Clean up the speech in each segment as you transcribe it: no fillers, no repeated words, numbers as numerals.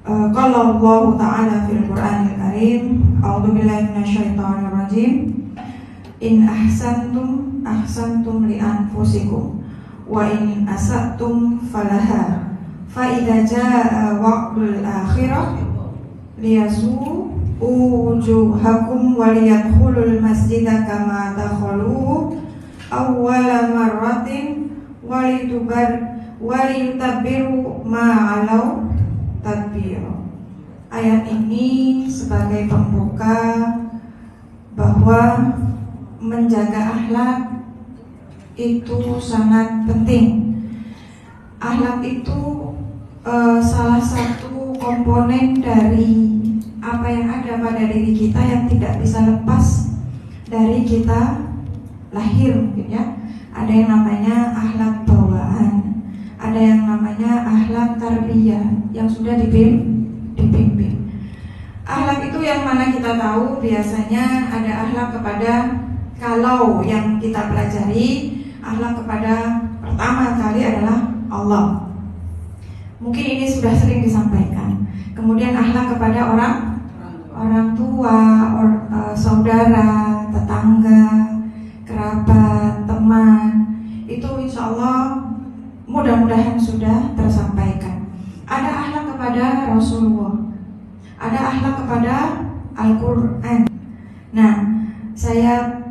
Qala Allah Ta'ala fil Qur'anil Karim, A'udzu billahi minasyaitonir rajim. In ahsantum ahsantum li anfusikum wa in asatum falaha. Fa idza jaa waqtul akhirah liyasu wujuhakum wa liyadkhulul masjida kama dakhaluhu awwala marratin wa liyutabbiru ma 'alau tadbir. Ayat ini sebagai pembuka bahwa menjaga akhlak itu sangat penting. Akhlak itu salah satu komponen dari apa yang ada pada diri kita yang tidak bisa lepas dari kita lahir, ya. Ada yang namanya akhlak bawaan, ada yang namanya akhlak tarbiyah yang sudah dipimpin. Akhlak itu yang mana kita tahu biasanya ada akhlak kepada, kalau yang kita pelajari, akhlak kepada pertama kali adalah Allah. Mungkin ini sudah sering disampaikan. Kemudian akhlak kepada orang tua, saudara, tetangga, kerabat, teman. Itu insya Allah mudah-mudahan sudah tersampaikan. Ada akhlak kepada Rasulullah, ada akhlak kepada Al-Quran. Nah, saya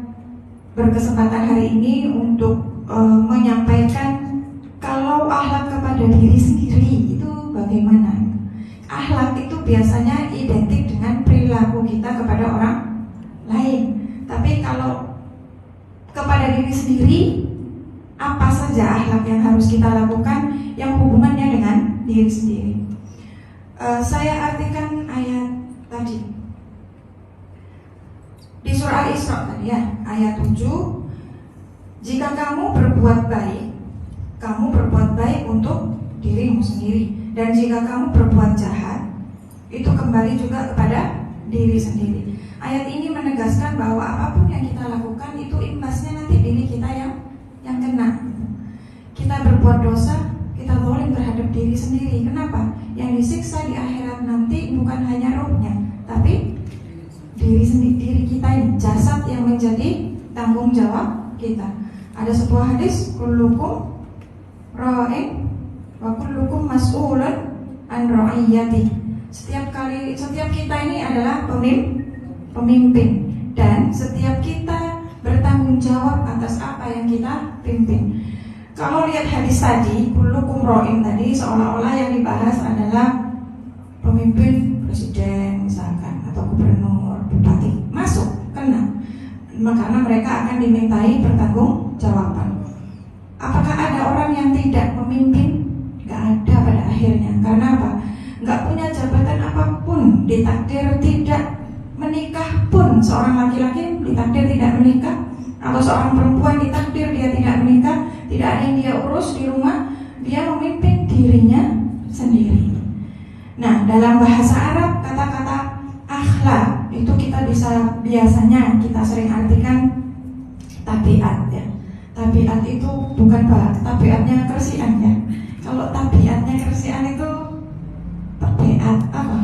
berkesempatan hari ini untuk menyampaikan kalau akhlak kepada diri sendiri itu bagaimana. Akhlak itu biasanya identik dengan perilaku kita kepada orang lain. Tapi kalau kepada diri sendiri, apa saja akhlak yang harus kita lakukan yang hubungannya dengan diri sendiri. Saya artikan ayat tadi di surah Al-Isra tadi, ya, ayat 7. Jika kamu berbuat baik untuk dirimu sendiri, dan jika kamu berbuat jahat, itu kembali juga kepada diri sendiri. Ayat ini menegaskan bahwa apapun yang kita lakukan itu imbasnya nanti diri kita yang kena. Kita berbuat dosa, kita zalim terhadap diri sendiri. Kenapa? Yang disiksa di akhirat nanti bukan hanya rohnya, tapi diri kita ini, jasad yang menjadi tanggung jawab kita. Ada sebuah hadis, kullukum ra'in wa kullukum mas'ulun an ra'iyati. Setiap kita ini adalah pemimpin, dan setiap kita bertanggung jawab atas apa yang kita pimpin. Kalau lihat hadis tadi, kullukum ra'in tadi, seolah-olah yang dibahas adalah pemimpin, presiden misalkan, atau gubernur, bupati, masuk, kena. Karena mereka akan dimintai pertanggungjawaban. Apakah ada orang yang tidak memimpin? Gak ada pada akhirnya. Karena apa? Gak punya jabatan apapun, ditakdir tidak menikah pun. Seorang laki-laki ditakdir tidak menikah, atau seorang perempuan ditakdir dia tidak menikah, tidak ada yang dia urus di rumah, dia memimpin dirinya sendiri. Nah, dalam bahasa Arab kata-kata akhlak itu biasanya kita sering artikan tabiat, ya. Tabiat itu bukan tabiatnya kersian, ya. Kalau tabiatnya kersian itu tabiat apa?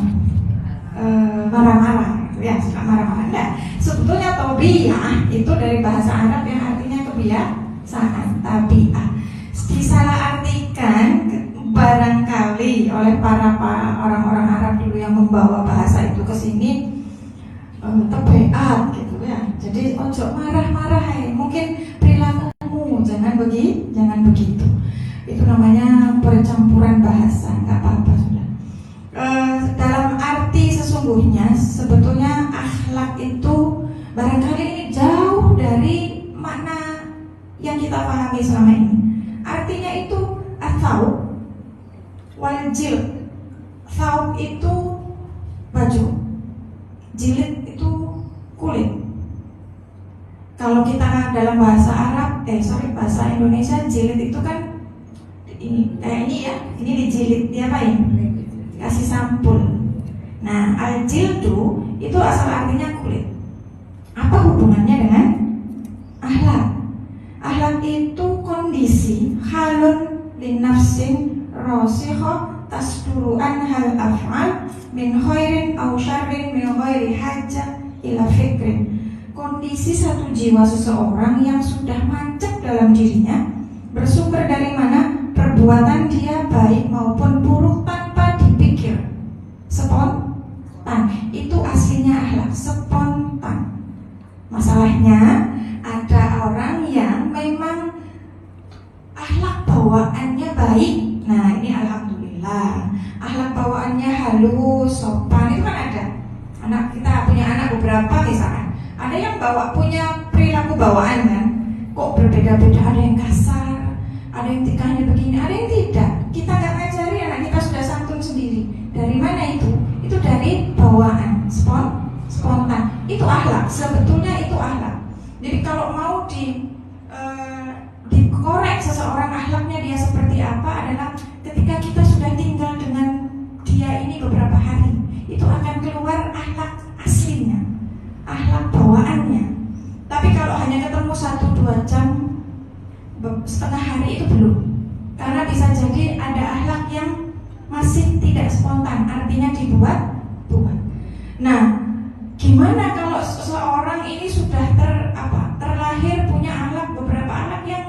Marah-marah, ya, suka marah-marah. Nah, sebetulnya tabiat itu dari bahasa Arab yang artinya kebiasaan, tabiat. Disalahartikan barangkali oleh para orang-orang Arab dulu yang membawa bahasa itu ke sini, tabiat gitu, ya. Jadi ojo marah-marah, ya. Mungkin perilakumu jangan begitu. Itu namanya percampuran bahasa, nggak apa-apa sudah. Dalam arti sesungguhnya sebetulnya akhlak itu barangkali ini jauh dari makna yang kita pahami selama ini. Artinya itu atau wajil. Thawb itu baju, jilid itu kulit. Kalau kita dalam bahasa Arab, bahasa Indonesia, jilid itu kan ini ya, ini dijilid, diapain? Kasih sampul. Nah, al-jildu itu asal artinya kulit. Apa hubungannya dengan akhlak? Akhlak itu kondisi halun linafsin rosikho tasduru anhal af'al min khairin aw syarrin min ghairi hajjah ila fikrin. Kondisi satu jiwa seseorang yang sudah macet dalam dirinya bersumber dari mana? Perbuatan dia baik maupun buruk tanpa dipikir. Spontan. Itu aslinya akhlak, spontan. Masalahnya ada orang yang memang akhlak bawaannya baik. Nah, ini alhamdulillah. Akhlak bawaannya halus, sopan, itu kan ada. Anak kita punya anak beberapa misalkan. Ada yang punya perilaku bawaan kan. Kok berbeda-beda, ada yang kasar, ada yang tingkahnya begini, ada yang tidak. Kita nggak ngajari anak kita sudah santun sendiri. Dari mana itu? Itu dari bawaan, spontan. Itu akhlak, sebetulnya itu akhlak. Jadi kalau mau dikorek seseorang akhlaknya dia seperti apa adalah ketika kita sudah tinggal dengan dia ini beberapa hari, itu akan keluar akhlak aslinya, akhlak bawaannya. Tapi kalau hanya ketemu 1-2 jam, setengah hari itu belum. Karena bisa jadi ada akhlak yang masih tidak spontan, artinya dibuat. Nah, gimana kalau seseorang ini sudah terlahir punya akhlak, beberapa akhlak yang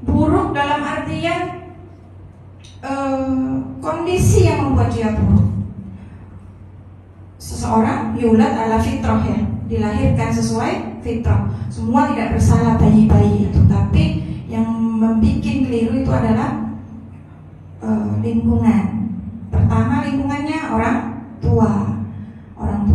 buruk dalam artian kondisi yang membuat dia buruk. Seseorang yulad ala fitrah, ya, dilahirkan sesuai fitrah. Semua tidak bersalah bayi-bayi itu, tapi yang membuat keliru itu adalah lingkungan. Pertama lingkungannya orang tua,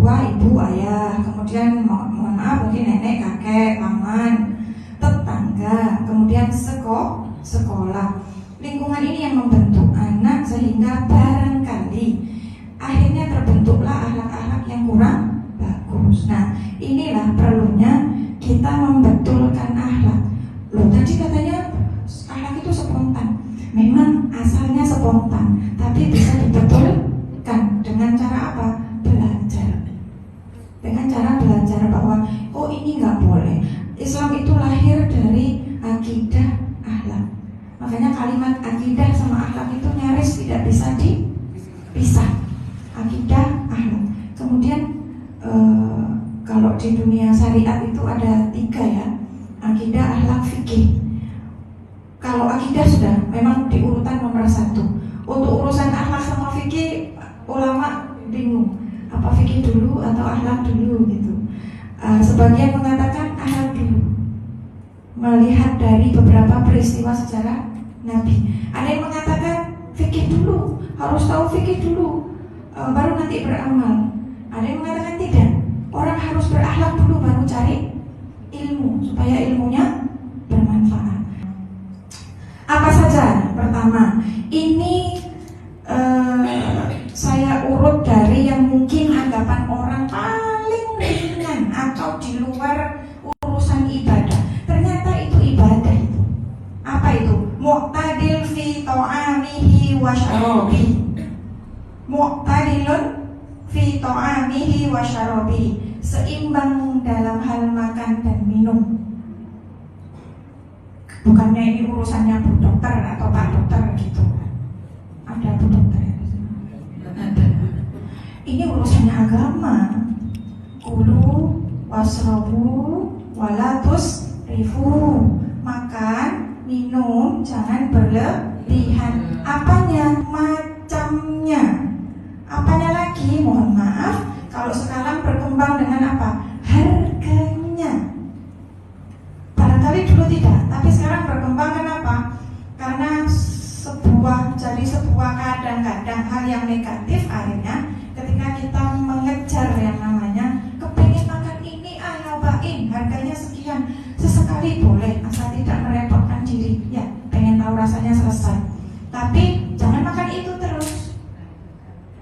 ibu, ayah, kemudian mohon maaf mungkin nenek, kakek, paman, tetangga, kemudian sekolah. Lingkungan ini yang membentuk anak sehingga barangkali akhirnya terbentuklah akhlak-akhlak yang kurang bagus. Nah, inilah perlunya kita membetulkan akhlak. Loh, tadi katanya akhlak itu spontan. Memang asalnya spontan, tapi bisa dibetulkan dengan cara apa? Belajar. Dengan cara belajar bahwa oh ini nggak boleh. Islam itu lahir dari akidah akhlak. Makanya kalimat akidah sama akhlak itu nyaris tidak bisa dipisah. Akidah akhlak. Kemudian kalau di dunia syariat itu ada 3 ya. Akidah, akhlak, fikih. Kalau akidah sudah memang di urutan nomor 1. Untuk urusan akhlak sama fikih ulama bingung. Apa fikih dulu atau akhlak dulu gitu. Sebagian mengatakan akhlak dulu, melihat dari beberapa peristiwa sejarah Nabi. Ada yang mengatakan fikih dulu, harus tahu fikih dulu, baru nanti beramal. Ada yang mengatakan tidak, orang harus berakhlak dulu baru cari ilmu supaya ilmunya bermanfaat. Apa saja? Pertama, ini saya urut dari yang mungkin anggapan orang paling ringan atau di luar urusan ibadah. Ternyata itu ibadah itu. Apa itu? Mu'tadil fi ta'amihi wa syarabihi. Mu'tadilun fi ta'amihi wa syarabihi. Seimbang dalam hal makan dan minum. Bukannya ini urusannya Bu Dokter atau Pak Dokter gitu. Ada Bu Dokter ya? Ada. Ini urusannya agama. Kulu wasrobu walatus rifu. Makan, minum, jangan berlebihan. Apanya? Macamnya. Apanya lagi? Mohon maaf, kalau sekarang berkembang dengan apa? Harganya. Barangkali dulu tidak, tapi sekarang berkembang kenapa? Karena jadi sebuah kadang-kadang hal yang negatif akhirnya ketika kita mengejar yang namanya kepengen makan ini, nyobain harganya sekian, sesekali boleh asal tidak merepotkan diri, ya pengen tahu rasanya selesai, tapi jangan makan itu terus.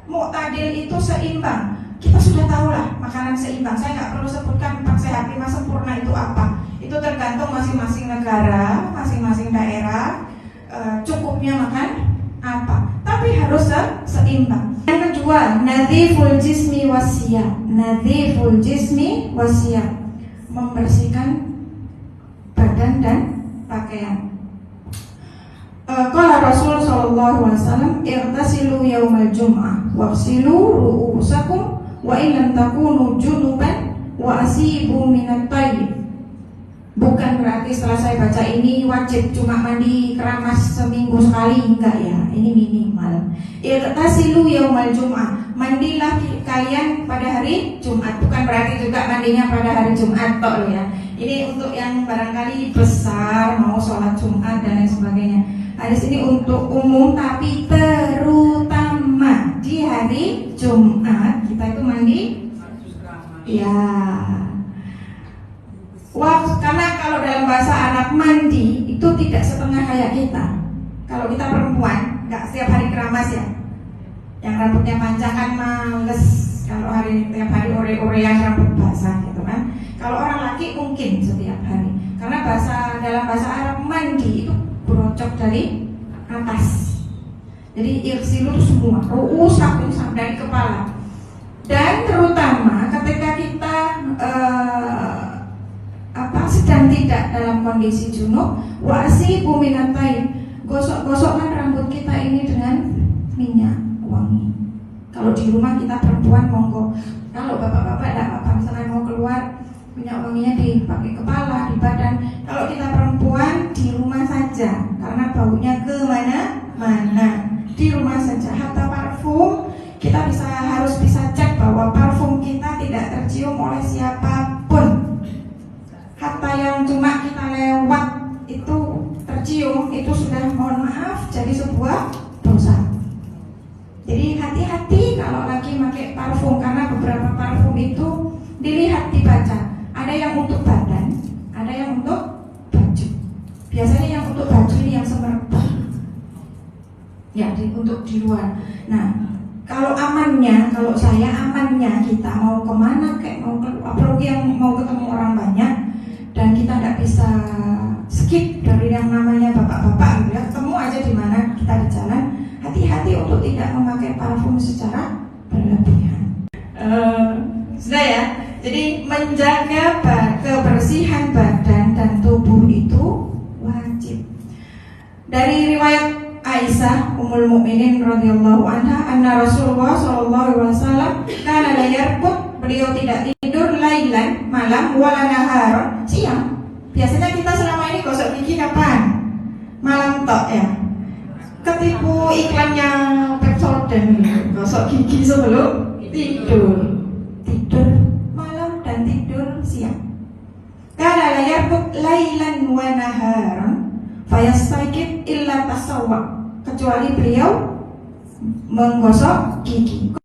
Mu'tadil itu seimbang. Kita sudah tahu lah makanan seimbang. Saya nggak perlu sebutkan 4 sehat 5 sempurna itu apa. Itu tergantung masing-masing negara, masing-masing daerah, cukupnya makan apa. Tapi harus seimbang. Yang kedua, nadhiful jismi wasiyam. Nadhiful jismi wasiyam. Membersihkan badan dan pakaian. Qala Rasul sallallahu sallallahu alaihi wasallam, "Irtasilu yaumal jum'ah waghsilu ru'usakum wa in lam takunu junuban wa asibu minat tayyib." Bukan berarti setelah saya baca ini wajib cuma mandi keramas seminggu sekali, enggak ya, ini minimal. Irtasilu yaumal jum'ah, mandilah kalian pada hari Jumat. Bukan berarti juga mandinya pada hari Jumat toh ya. Ini untuk yang barangkali besar mau sholat Jumat dan lain sebagainya. Hadis ini untuk umum, tapi terutama di hari Jumat kita itu mandi ya. Wah, karena kalau dalam bahasa Arab mandi itu tidak setengah kayak kita. Kalau kita perempuan nggak setiap hari keramas ya. Yang rambutnya panjang kan males. Kalau tiap hari ore-orean rambut basah gitu kan. Kalau orang laki mungkin setiap hari. Karena dalam bahasa Arab mandi itu berocok dari atas. Jadi irsilu itu semua, ru'usakum dari kepala. Dan terutama ketika kita sedang tidak dalam kondisi junub, wa asibu minat tayyib, gosok-gosokkan rambut kita ini dengan minyak wangi. Kalau di rumah kita perempuan monggo, kalau bapak-bapak tidak apa-apa, misalnya mau keluar minyak wanginya dipakai kepala, di badan. Kalau kita perempuan di rumah saja, karena baunya kemana-mana. Di rumah saja, hatta parfum kita harus bisa cek bahwa parfum kita tidak tercium oleh siapapun. Hatta yang cuma kita lewat itu tercium, itu sudah mohon maaf jadi sebuah dosa. Jadi hati-hati kalau lagi pakai parfum, karena beberapa parfum itu dilihat, dibaca. Ada yang untuk badan, ada yang untuk baju. Biasanya yang untuk baju ini yang semerbak. Ya, untuk di luar. Nah, kalau saya amannya kita mau kemana kayak mau keluar, apalagi yang mau ketemu orang banyak dan kita tidak bisa skip dari yang namanya bapak-bapak gitu ya, ketemu aja di mana kita di jalan, hati-hati untuk tidak memakai parfum secara berlebihan. Sudah ya, jadi menjaga kebersihan badan dan tubuh itu wajib. Dari riwayat Aisyah Ummul Mukminin radhiyallahu anha, anna Rasulullah sallallahu alaihi wasallam kana la yarqud, beliau tidak tidur lailan malam, wala naharon siang. Biasanya kita selama ini gosok gigi kapan? Malam tok ya. Ketipu iklannya Pepsodent, gosok gigi sebelum tidur. Tidur malam dan tidur siang. Kana la yarqud lailan wa naharon fayastaqid illa tasawwa, kecuali beliau menggosok gigi.